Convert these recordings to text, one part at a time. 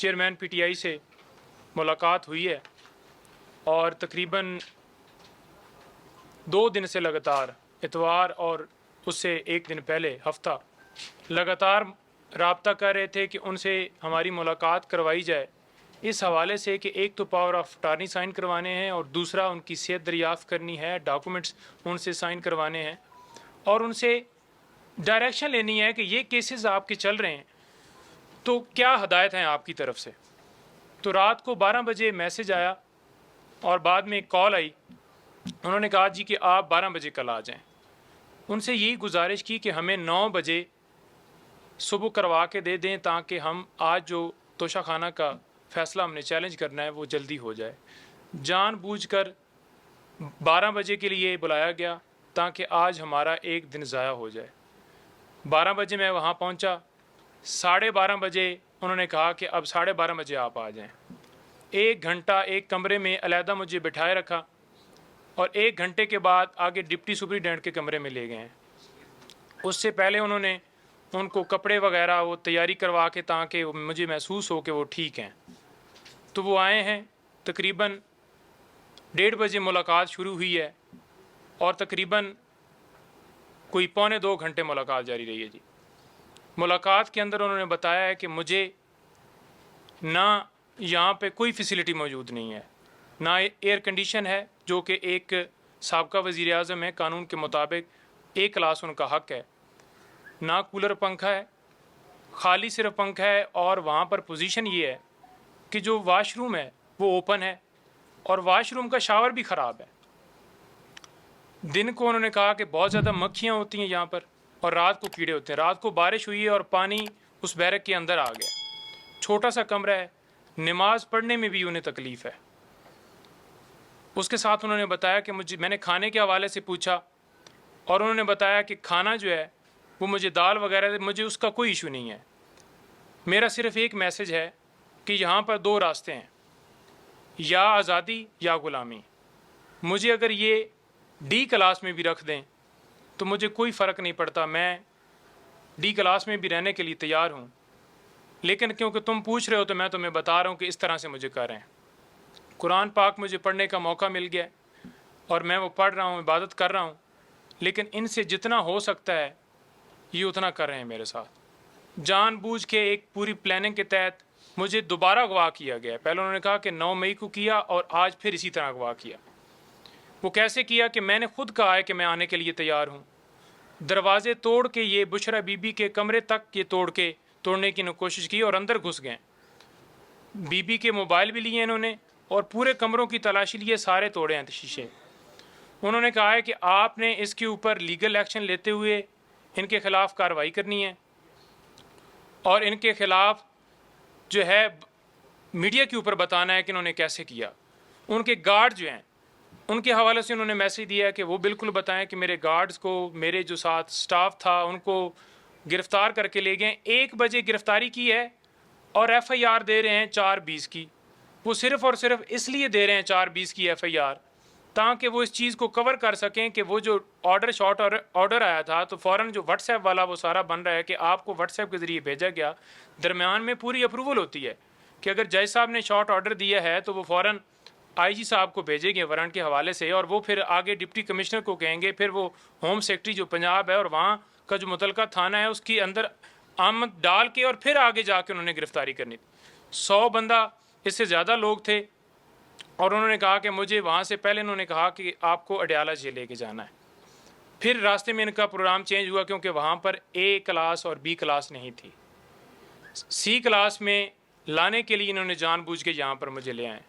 Chairman P T I سے ملاقات ہوئی ہے اور تقریباً 2 دن سے لگاتار اتوار اور اس سے 1 دن پہلے ہفتہ لگاتار رابطہ کر رہے تھے کہ ان سے ہماری ملاقات کروائی جائے، اس حوالے سے کہ ایک تو پاور آف اٹارنی سائن کروانے ہیں اور دوسرا ان کی صحت دریافت کرنی ہے، ڈاکومنٹس ان سے سائن کروانے ہیں اور ان سے ڈائریکشن لینی ہے کہ یہ کیسز آپ کے چل رہے ہیں تو کیا ہدایت ہیں آپ کی طرف سے۔ تو رات کو 12 بجے میسج آیا اور بعد میں ایک کال آئی، انہوں نے کہا جی کہ آپ 12 بجے کل آ جائیں۔ ان سے یہی گزارش کی کہ ہمیں 9 بجے صبح کروا کے دے دیں تاکہ ہم آج جو توشہ خانہ کا فیصلہ ہم نے چیلنج کرنا ہے وہ جلدی ہو جائے۔ جان بوجھ کر 12 بجے کے لیے بلایا گیا تاکہ آج ہمارا ایک دن ضائع ہو جائے۔ 12 بجے میں وہاں پہنچا، 12:30 بجے انہوں نے کہا کہ اب 12:30 بجے آپ آ جائیں۔ 1 گھنٹہ ایک کمرے میں علیحدہ مجھے بٹھائے رکھا اور 1 گھنٹے کے بعد آگے ڈپٹی سپرنٹینڈنٹ کے کمرے میں لے گئے ہیں۔ اس سے پہلے انہوں نے ان کو کپڑے وغیرہ وہ تیاری کروا کے تاکہ مجھے محسوس ہو کہ وہ ٹھیک ہیں، تو وہ آئے ہیں۔ تقریباً 1:30 بجے ملاقات شروع ہوئی ہے اور تقریباً کوئی 1.25 گھنٹے ملاقات جاری رہی ہے جی۔ ملاقات کے اندر انہوں نے بتایا ہے کہ مجھے نہ یہاں پہ کوئی فیسلٹی موجود نہیں ہے، نہ ایئر کنڈیشن ہے جو کہ ایک سابقہ وزیر اعظم ہے، قانون کے مطابق 1 کلاس ان کا حق ہے، نہ کولر پنکھا ہے، خالی صرف پنکھا ہے اور وہاں پر پوزیشن یہ ہے کہ جو واش روم ہے وہ اوپن ہے اور واش روم کا شاور بھی خراب ہے۔ دن کو انہوں نے کہا کہ بہت زیادہ مکھیاں ہوتی ہیں یہاں پر اور رات کو کیڑے ہوتے ہیں۔ رات کو بارش ہوئی ہے اور پانی اس بیرک کے اندر آ گیا، چھوٹا سا کمرہ ہے، نماز پڑھنے میں بھی انہیں تکلیف ہے۔ اس کے ساتھ انہوں نے بتایا کہ میں نے کھانے کے حوالے سے پوچھا اور انہوں نے بتایا کہ کھانا جو ہے وہ مجھے دال وغیرہ مجھے اس کا کوئی ایشو نہیں ہے، میرا صرف ایک میسج ہے کہ یہاں پر 2 راستے ہیں، یا آزادی یا غلامی۔ مجھے اگر یہ ڈی کلاس میں بھی رکھ دیں تو مجھے کوئی فرق نہیں پڑتا، میں ڈی کلاس میں بھی رہنے کے لیے تیار ہوں، لیکن کیونکہ تم پوچھ رہے ہو تو میں تمہیں بتا رہا ہوں کہ اس طرح سے مجھے کر رہے ہیں۔ قرآن پاک مجھے پڑھنے کا موقع مل گیا اور میں وہ پڑھ رہا ہوں، عبادت کر رہا ہوں، لیکن ان سے جتنا ہو سکتا ہے یہ اتنا کر رہے ہیں میرے ساتھ۔ جان بوجھ کے ایک پوری پلاننگ کے تحت مجھے دوبارہ اغوا کیا گیا ہے۔ پہلے انہوں نے کہا کہ 9 مئی کو کیا اور آج پھر اسی طرح اغوا کیا۔ وہ کیسے کیا کہ میں نے خود کہا ہے کہ میں آنے کے لیے تیار ہوں، دروازے توڑ کے یہ بشرا بی بی کے کمرے تک یہ توڑنے کی کوشش کی اور اندر گھس گئے۔ بی بی کے موبائل بھی لیے انہوں نے اور پورے کمروں کی تلاشی لیے، سارے توڑے ہیں شیشے۔ انہوں نے کہا ہے کہ آپ نے اس کے اوپر لیگل ایکشن لیتے ہوئے ان کے خلاف کارروائی کرنی ہے اور ان کے خلاف جو ہے میڈیا کے اوپر بتانا ہے کہ انہوں نے کیسے کیا۔ ان کے گارڈ جو ہیں ان کے حوالے سے انہوں نے میسج دیا ہے کہ وہ بالکل بتائیں کہ میرے گارڈز کو، میرے جو ساتھ سٹاف تھا ان کو گرفتار کر کے لے گئے۔ 1 بجے گرفتاری کی ہے اور ایف آئی آر دے رہے ہیں 4:20 کی۔ وہ صرف اور صرف اس لیے دے رہے ہیں 4:20 کی ایف آئی آر تاکہ وہ اس چیز کو کور کر سکیں کہ وہ جو آرڈر آیا تھا تو فوراً جو واٹس ایپ والا وہ سارا بن رہا ہے کہ آپ کو واٹس ایپ کے ذریعے بھیجا گیا، درمیان میں پوری اپروول ہوتی ہے کہ اگر جج صاحب نے شارٹ آرڈر دیا ہے تو وہ فوراً آئی جی صاحب کو بھیجیں گے وارنٹ کے حوالے سے اور وہ پھر آگے ڈپٹی کمشنر کو کہیں گے، پھر وہ ہوم سیکرٹری جو پنجاب ہے اور وہاں کا جو متعلقہ تھانہ ہے اس کے اندر آمد ڈال کے اور پھر آگے جا کے انہوں نے گرفتاری کرنی تھی۔ 100 بندہ اس سے زیادہ لوگ تھے اور انہوں نے کہا کہ مجھے وہاں سے پہلے انہوں نے کہا کہ آپ کو اڈیالہ جیل لے کے جانا ہے۔ پھر راستے میں ان کا پروگرام چینج ہوا کیونکہ وہاں پر اے کلاس اور بی کلاس نہیں تھی، سی کلاس میں لانے کے لیے انہوں نے جان بوجھ کے یہاں پر مجھے لے آئے۔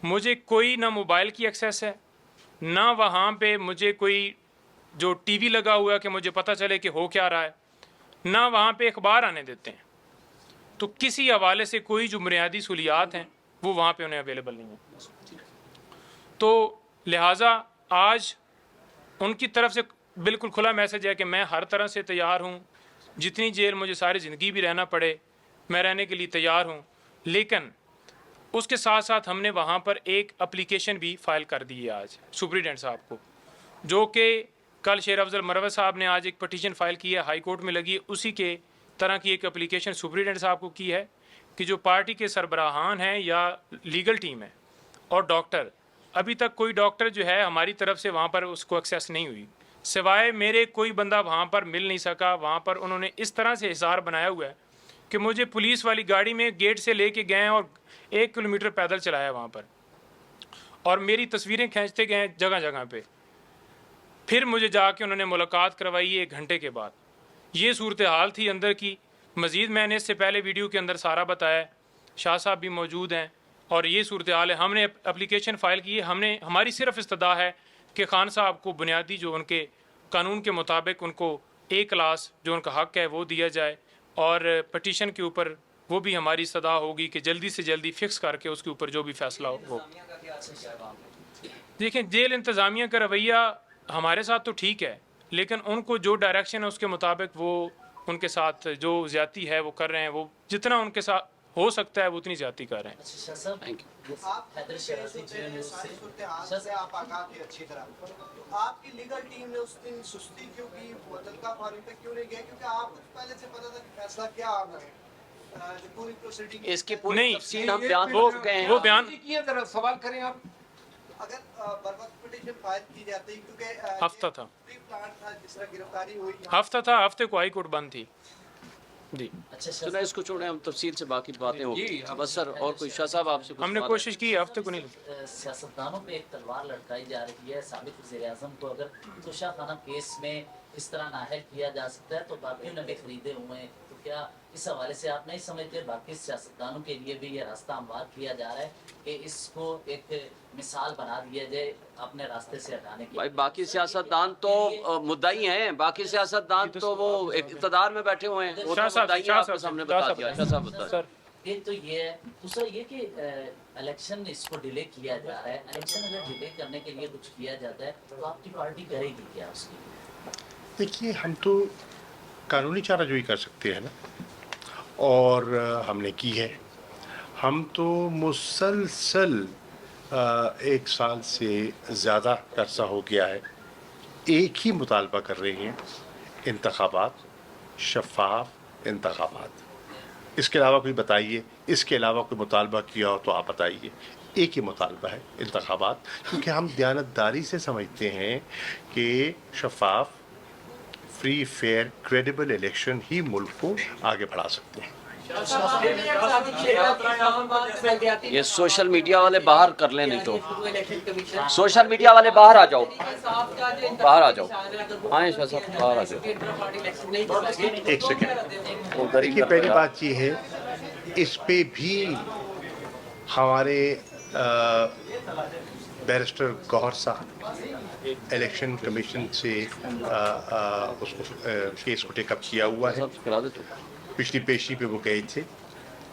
مجھے کوئی نہ موبائل کی ایکسیس ہے، نہ وہاں پہ مجھے کوئی جو ٹی وی لگا ہوا ہے کہ مجھے پتہ چلے کہ ہو کیا رہا ہے، نہ وہاں پہ اخبار آنے دیتے ہیں۔ تو کسی حوالے سے کوئی جو بنیادی سہولیات ہیں وہ وہاں پہ انہیں اویلیبل نہیں ہیں۔ تو لہٰذا آج ان کی طرف سے بالکل کھلا میسج ہے کہ میں ہر طرح سے تیار ہوں، جتنی جیل مجھے ساری زندگی بھی رہنا پڑے میں رہنے کے لیے تیار ہوں، لیکن اس کے ساتھ ساتھ ہم نے وہاں پر ایک اپلیکیشن بھی فائل کر دی ہے آج سپرنٹینڈنٹ صاحب کو، جو کہ کل شیر افضل مروت صاحب نے آج ایک پٹیشن فائل کی ہے، ہائی کورٹ میں لگی ہے، اسی کے طرح کی ایک اپلیکیشن سپرنٹینڈنٹ صاحب کو کی ہے کہ جو پارٹی کے سربراہان ہیں یا لیگل ٹیم ہے اور ڈاکٹر، ابھی تک کوئی ڈاکٹر جو ہے ہماری طرف سے وہاں پر اس کو ایکسیس نہیں ہوئی، سوائے میرے کوئی بندہ وہاں پر مل نہیں سکا. وہاں پر انہوں نے اس طرح سے حصار بنایا ہوا ہے کہ مجھے پولیس والی گاڑی میں گیٹ سے لے کے گئے اور 1 کلومیٹر پیدل چلایا وہاں پر، اور میری تصویریں کھینچتے گئے جگہ جگہ پہ. پھر مجھے جا کے انہوں نے ملاقات کروائی 1 گھنٹے کے بعد. یہ صورتحال تھی اندر کی. مزید میں نے اس سے پہلے ویڈیو کے اندر سارا بتایا، شاہ صاحب بھی موجود ہیں، اور یہ صورتحال ہے. ہم نے اپلیکیشن فائل کی ہے، ہماری صرف استدعا ہے کہ خان صاحب کو بنیادی جو ان کے قانون کے مطابق ان کو A کلاس جو ان کا حق ہے وہ دیا جائے، اور پٹیشن کے اوپر وہ بھی ہماری استدعا ہوگی کہ جلدی سے جلدی فکس کر کے اس کے اوپر جو بھی فیصلہ ہو. دیکھیں، جیل انتظامیہ کا رویہ ہمارے ساتھ تو ٹھیک ہے، لیکن ان کو جو ڈائریکشن ہے اس کے مطابق وہ ان کے ساتھ جو زیادتی ہے وہ کر رہے ہیں. وہ جتنا ان کے ساتھ ہو سکتا ہے وہ اتنی زیادتی کر رہے ہیں. آپ کی لیگل ٹیم نے اس دن سستی کیوں کی، متعلقہ فارم پہ کیوں نہیں گئے؟ کیونکہ آپ کو پہلے سے پتا تھا کہ فیصلہ کیا آنا ہے. پوری پروسیڈنگ اس کی پوری تفصیل ہم بیان کر چکے ہیں. وہ بیان ذرا سوال کریں آپ. اگر بر وقت پٹیشن فائل کی جاتی، کیونکہ ہفتہ تھا، پلان تھا جس طرح گرفتاری ہوئی، ہفتہ تھا، ہفتے کو ہائی کورٹ بند تھی. جی چلیں اس کو چھوڑیں، ہم تفصیل سے باقی باتیں ہوگی. بس سر، اور کوئی شاہ صاحب آپ سے ہم نے کوشش کی ہفتے کو نہیں. سیاستدانوں پہ ایک تلوار لٹکائی جا رہی ہے. سابق وزیر اعظم کو اگر توشہ خانہ کیس میں اس طرح نااہل کیا جا سکتا ہے تو باقیوں نے بھی خریدے ہوئے ہیں. تو کیا اس حوالے سے آپ نہیں سمجھتے باقی سیاستدانوں کے لیے بھی یہ راستہ ہموار کیا جا رہا ہے کہ اس کو ایک مثال بنا دیا جائے اپنے راستے سے ہٹانے کی؟ بھائی باقی سیاستدان تو مدعی ہیں، باقی سیاستدان تو وہ اقتدار میں بیٹھے ہوئے ہیں. وہ تو مدعی ہیں، آپ کو سامنے بتا دیا. شاہ صاحب بتا. ایک تو یہ ہے، دوسرا یہ کہ الیکشن اس کو ڈیلے کیا جا رہا ہے. الیکشن اگر ڈیلے کرنے کے لیے کچھ کیا جاتا ہے تو آپ کی پارٹی کرے گی کیا اس کی؟ دیکھیے، ہم تو قانونی چارہ جوئی کر سکتے ہیں نا، اور ہم نے کی ہے. ہم تو مسلسل 1 سال سے زیادہ عرصہ ہو گیا ہے ایک ہی مطالبہ کر رہے ہیں: انتخابات، شفاف انتخابات. اس کے علاوہ کوئی بتائیے، اس کے علاوہ کوئی مطالبہ کیا ہو تو آپ بتائیے. ایک ہی مطالبہ ہے: انتخابات. کیونکہ ہم دیانتداری سے سمجھتے ہیں کہ شفاف، فری، فیئر، کریڈیبل الیکشن ہی ملک کو آگے بڑھا سکتے ہیں. یہ سوشل میڈیا والے باہر کر لیں، نہیں تو سوشل میڈیا والے باہر آ جاؤ، باہر آ جاؤ. آئیں شاہ صاحب، باہر آ جاؤ. ایک سیکنڈ. دیکھیے، پہلی بات یہ ہے، اس پہ بھی ہمارے بیرسٹر گوہر صاحب الیکشن کمیشن سے اس کو کیس کو ٹیک اپ کیا ہوا ہے. کرا دے تو. پچھلی پیشی پہ وہ گئے تھے،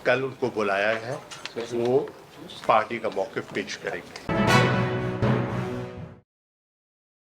کل ان کو بلایا ہے، وہ پارٹی کا موقف پیش کریں گے.